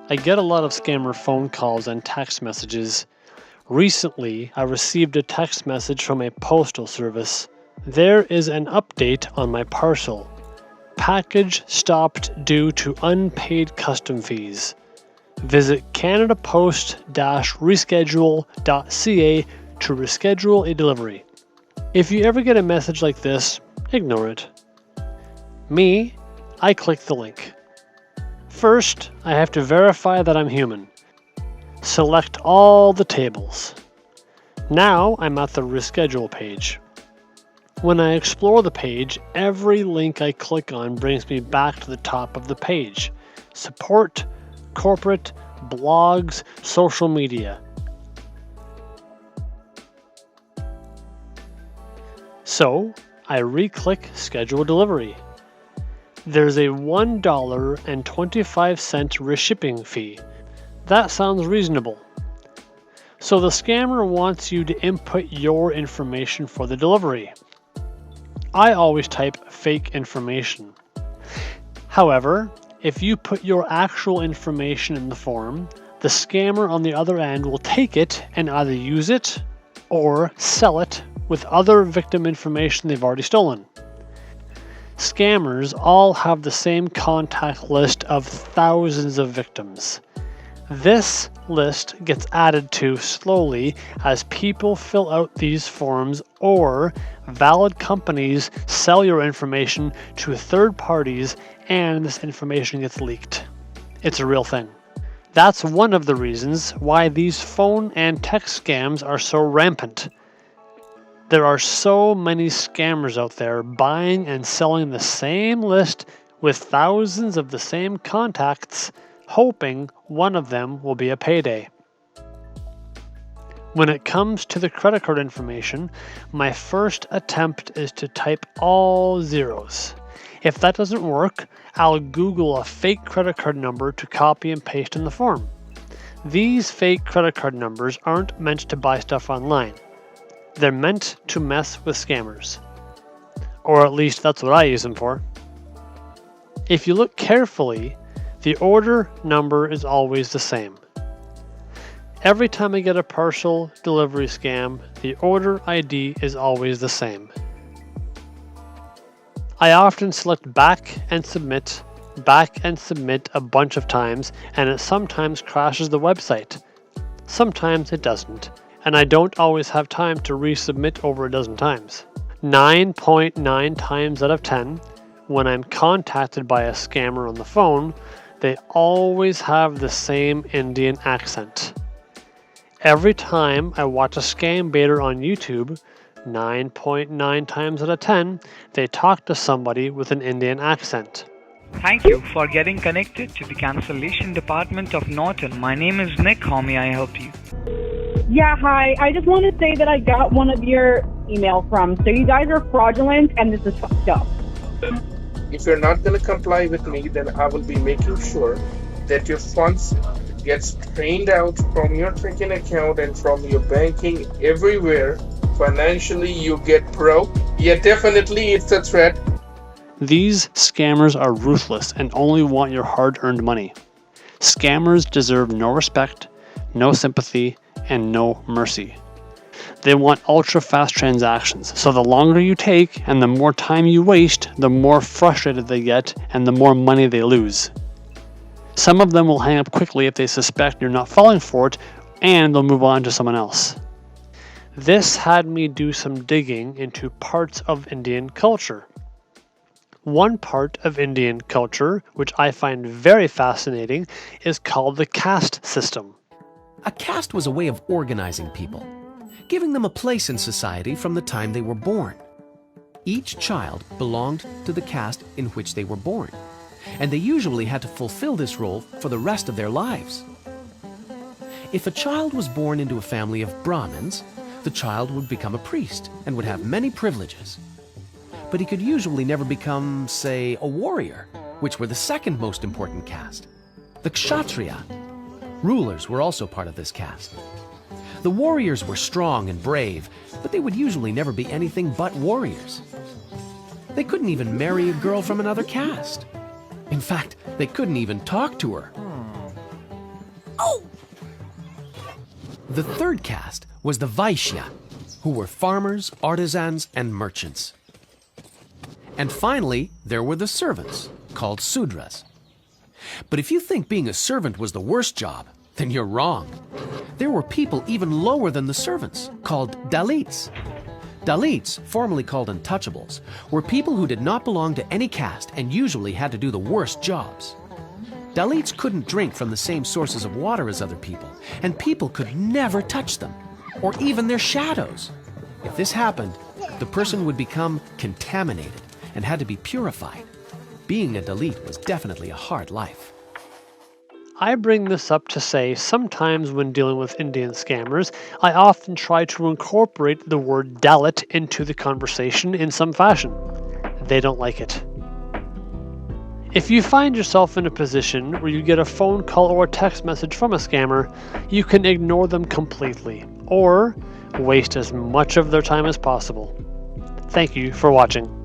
I get a lot of scammer phone calls and text messages. Recently, I received a text message from a postal service. There is an update on my parcel. Package stopped due to unpaid custom fees. Visit canadapost-reschedule.ca to reschedule a delivery. If you ever get a message like this, ignore it. Me, I click the link. First, I have to verify that I'm human. Select all the tables. Now I'm at the reschedule page. When I explore the page, every link I click on brings me back to the top of the page. Support, corporate, blogs, social media. So, I re-click Schedule Delivery. There's a $1.25 reshipping fee. That sounds reasonable. So the scammer wants you to input your information for the delivery. I always type fake information. However, if you put your actual information in the form, the scammer on the other end will take it and either use it or sell it with other victim information they've already stolen. Scammers all have the same contact list of thousands of victims. This list gets added to slowly as people fill out these forms or valid companies sell your information to third parties and this information gets leaked. It's a real thing. That's one of the reasons why these phone and text scams are so rampant. There are so many scammers out there buying and selling the same list with thousands of the same contacts, hoping one of them will be a payday. When it comes to the credit card information, my first attempt is to type all zeros. If that doesn't work, I'll Google a fake credit card number to copy and paste in the form. These fake credit card numbers aren't meant to buy stuff online. They're meant to mess with scammers. Or at least that's what I use them for. If you look carefully, the order number is always the same. Every time I get a parcel delivery scam, the order ID is always the same. I often select back and submit a bunch of times, and it sometimes crashes the website. Sometimes it doesn't, and I don't always have time to resubmit over a dozen times. 9.9 times out of 10, when I'm contacted by a scammer on the phone, they always have the same Indian accent. Every time I watch a scam baiter on YouTube, 9.9 times out of 10, they talk to somebody with an Indian accent. Thank you for getting connected to the cancellation department of Norton. My name is Nick. How may I help you? Yeah, hi. I just want to say that I got one of your emails from. So you guys are fraudulent and this is fucked up. If you're not going to comply with me, then I will be making sure that your funds gets drained out from your checking account and from your banking everywhere. Financially, you get broke. Yeah, definitely it's a threat. These scammers are ruthless and only want your hard-earned money. Scammers deserve no respect, no sympathy, and no mercy. They want ultra-fast transactions, so the longer you take and the more time you waste, the more frustrated they get and the more money they lose. Some of them will hang up quickly if they suspect you're not falling for it, and they'll move on to someone else. This had me do some digging into parts of Indian culture. One part of Indian culture, which I find very fascinating, is called the caste system. A caste was a way of organizing people, giving them a place in society from the time they were born. Each child belonged to the caste in which they were born, and they usually had to fulfill this role for the rest of their lives. If a child was born into a family of Brahmins, the child would become a priest and would have many privileges. But he could usually never become, say, a warrior, which were the second most important caste. The Kshatriya. Rulers were also part of this caste. The warriors were strong and brave, but they would usually never be anything but warriors. They couldn't even marry a girl from another caste. In fact, they couldn't even talk to her. The third caste was the Vaishya, who were farmers, artisans, and merchants. And finally, there were the servants, called Sudras. But if you think being a servant was the worst job, then you're wrong. There were people even lower than the servants, called Dalits. Dalits, formerly called untouchables, were people who did not belong to any caste and usually had to do the worst jobs. Dalits couldn't drink from the same sources of water as other people, and people could never touch them, or even their shadows. If this happened, the person would become contaminated and had to be purified. Being a Dalit was definitely a hard life. I bring this up to say sometimes when dealing with Indian scammers, I often try to incorporate the word Dalit into the conversation in some fashion. They don't like it. If you find yourself in a position where you get a phone call or a text message from a scammer, you can ignore them completely, or waste as much of their time as possible. Thank you for watching.